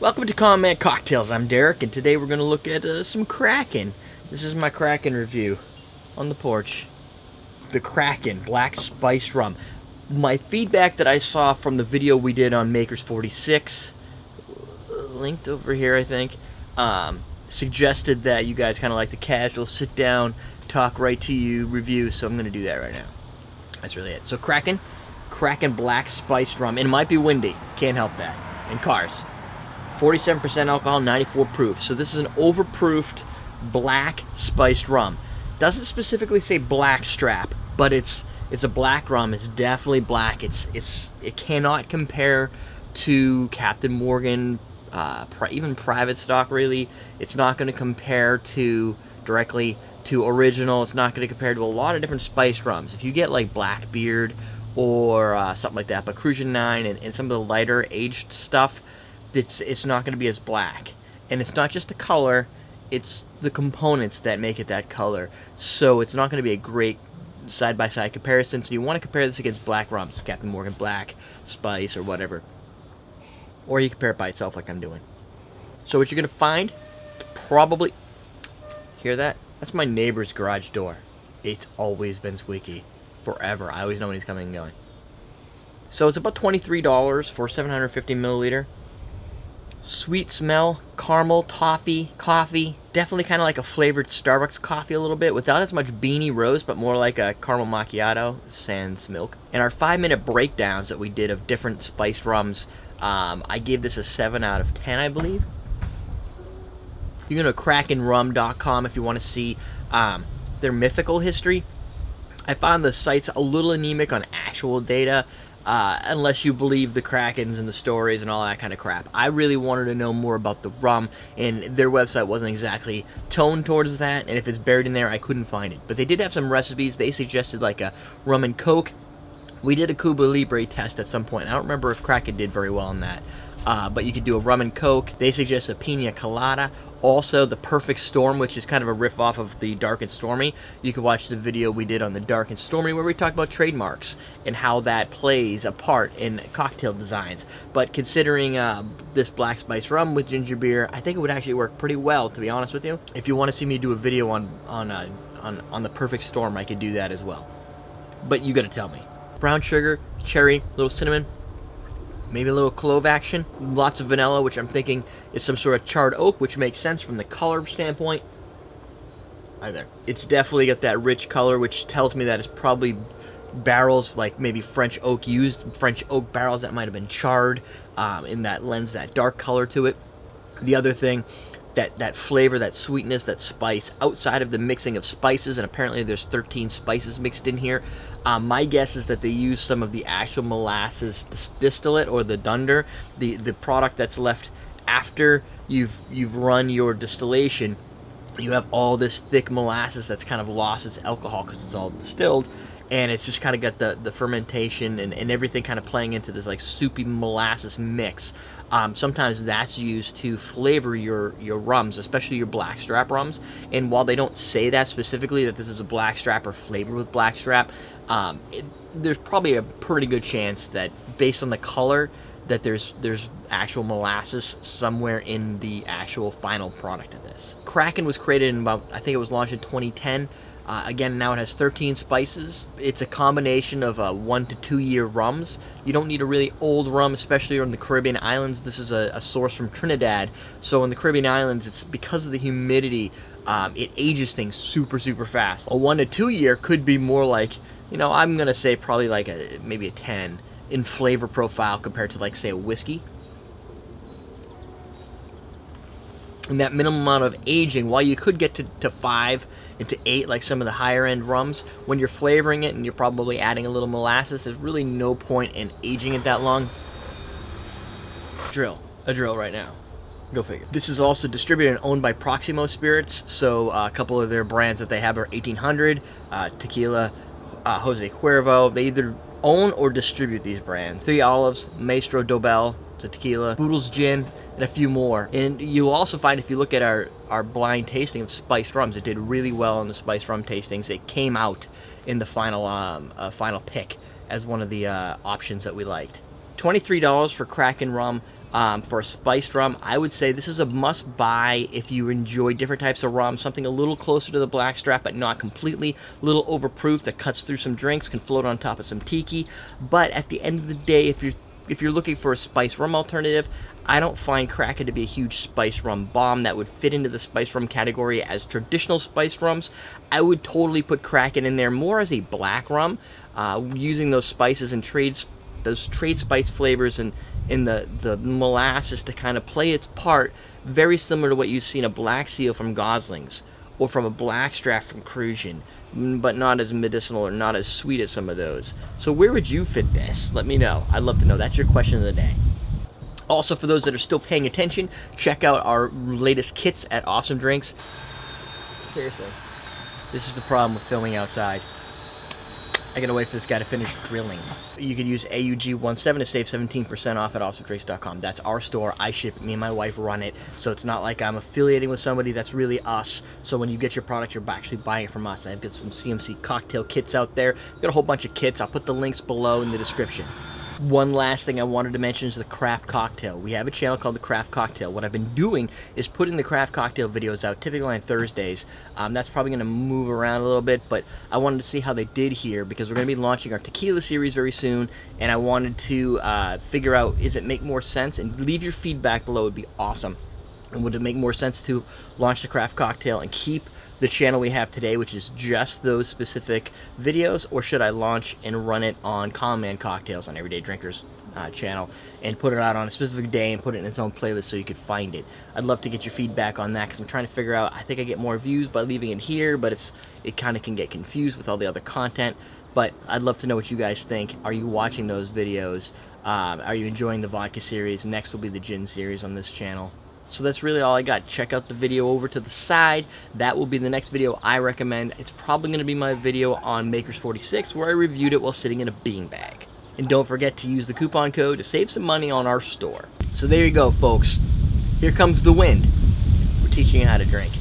Welcome to Comment Cocktails. I'm Derek, and today we're going to look at some Kraken. This is my Kraken review on the porch. The Kraken Black Spiced Rum. My feedback that I saw from the video we did on Makers 46, linked over here I think, suggested that you guys kind of like the casual, sit down, talk right to you review, so I'm going to do that right now. That's really it. So Kraken Black Spiced Rum. It might be windy, can't help that, in cars. 47% alcohol, 94 proof. So this is an overproofed black spiced rum. Doesn't specifically say blackstrap, but it's a black rum. It's definitely black. It cannot compare to Captain Morgan, even private stock really. It's not going to compare directly to original. It's not going to compare to a lot of different spiced rums. If you get like Blackbeard or something like that, but Crucian 9 and some of the lighter aged stuff, it's not going to be as black. And it's not just the color, it's the components that make it that color. So it's not going to be a great side-by-side comparison. So you want to compare this against black rums, Captain Morgan Black, Spice, or whatever. Or you compare it by itself like I'm doing. So what you're going to find, probably, hear that? That's my neighbor's garage door. It's always been squeaky. Forever. I always know when he's coming and going. So it's about $23 for 750 milliliter. Sweet smell, caramel, toffee, coffee. Definitely kind of like a flavored Starbucks coffee a little bit, without as much beanie roast, but more like a caramel macchiato sans milk. And our 5-minute breakdowns that we did of different spiced rums, I gave this a 7 out of 10, I believe. You can go to krakenrum.com if you want to see their mythical history. I found the site's a little anemic on actual data, unless you believe the Krakens and the stories and all that kind of crap. I really wanted to know more about the rum, and their website wasn't exactly toned towards that, and if it's buried in there, I couldn't find it. But they did have some recipes. They suggested like a rum and coke. We did a Cuba Libre test at some point. I don't remember if Kraken did very well on that. But you could do a rum and coke. They suggest a pina colada. Also, the Perfect Storm, which is kind of a riff off of the Dark and Stormy. You can watch the video we did on the Dark and Stormy where we talked about trademarks and how that plays a part in cocktail designs. But considering this black spice rum with ginger beer, I think it would actually work pretty well, to be honest with you. If you want to see me do a video on the Perfect Storm, I could do that as well. But you got to tell me. Brown sugar, cherry, little cinnamon. Maybe a little clove action, lots of vanilla, which I'm thinking is some sort of charred oak, which makes sense from the color standpoint. Right there. It's definitely got that rich color, which tells me that it's probably barrels like maybe French oak barrels that might have been charred, in that lends that dark color to it. The other thing, that flavor, that sweetness, that spice, outside of the mixing of spices, and apparently there's 13 spices mixed in here. My guess is that they use some of the actual molasses distillate, or the dunder, the product that's left after you've run your distillation. You have all this thick molasses that's kind of lost its alcohol because it's all distilled, and it's just kind of got the fermentation and everything kind of playing into this like soupy molasses mix. Sometimes that's used to flavor your rums, especially your blackstrap rums. And while they don't say that specifically, that this is a blackstrap or flavored with blackstrap, there's probably a pretty good chance that based on the color that there's actual molasses somewhere in the actual final product of this. Kraken was created in about, I think it was launched in 2010. Again, now it has 13 spices. It's a combination of 1 to 2 year rums. You don't need a really old rum, especially in the Caribbean islands. This is a source from Trinidad. So in the Caribbean islands, it's because of the humidity, it ages things super, super fast. A 1 to 2 year could be more like, I'm going to say probably like maybe a 10 in flavor profile compared to like, say, a whiskey. And that minimum amount of aging, while you could get to 5 and to 8 like some of the higher end rums, when you're flavoring it and you're probably adding a little molasses, there's really no point in aging it that long. A drill right now. Go figure. This is also distributed and owned by Proximo Spirits, so a couple of their brands that they have are 1800, Tequila, Jose Cuervo. They either own or distribute these brands. Three Olives, Maestro Dobel, to tequila, Boodle's Gin, and a few more. And you'll also find, if you look at our blind tasting of spiced rums, it did really well in the spiced rum tastings. It came out in the final pick as one of the options that we liked. $23 for Kraken Rum. For a spiced rum, I would say this is a must-buy if you enjoy different types of rum, something a little closer to the blackstrap, but not completely, a little overproof that cuts through some drinks, can float on top of some tiki. But at the end of the day, if you're looking for a spiced rum alternative, I don't find Kraken to be a huge spiced rum bomb that would fit into the spiced rum category as traditional spiced rums. I would totally put Kraken in there more as a black rum, using those spices and those trade spice flavors and in the molasses to kind of play its part, very similar to what you see in a Black Seal from Gosling's or from a blackstrap from Crucian, but not as medicinal or not as sweet as some of those. So where would you fit this? Let me know. I'd love to know. That's your question of the day. Also, for those that are still paying attention, check out our latest kits at Awesome Drinks. Seriously, this is the problem with filming outside. I gotta wait for this guy to finish drilling. You can use AUG17 to save 17% off at awesomedrinks.com. That's our store. I ship it. Me and my wife run it. So it's not like I'm affiliating with somebody. That's really us. So when you get your product, you're actually buying it from us. I've got some CMC cocktail kits out there. I've got a whole bunch of kits. I'll put the links below in the description. One last thing I wanted to mention is the craft cocktail. We have a channel called the Craft Cocktail. What I've been doing is putting the craft cocktail videos out typically on Thursdays. That's probably going to move around a little bit, but I wanted to see how they did here because we're going to be launching our tequila series very soon, and I wanted to figure out, is it make more sense? And leave your feedback below. It would be awesome. And would it make more sense to launch the craft cocktail and keep the channel we have today, which is just those specific videos, or should I launch and run it on Common Man Cocktails on Everyday Drinkers channel and put it out on a specific day and put it in its own playlist so you could find it? I'd love to get your feedback on that because I'm trying to figure out, I think I get more views by leaving it here, but it kind of can get confused with all the other content. But I'd love to know what you guys think. Are you watching those videos? Are you enjoying the vodka series? Next will be the gin series on this channel. So that's really all I got. Check out the video over to the side. That will be the next video I recommend. It's probably going to be my video on Makers 46 where I reviewed it while sitting in a beanbag. And don't forget to use the coupon code to save some money on our store. So there you go, folks. Here comes the wind. We're teaching you how to drink.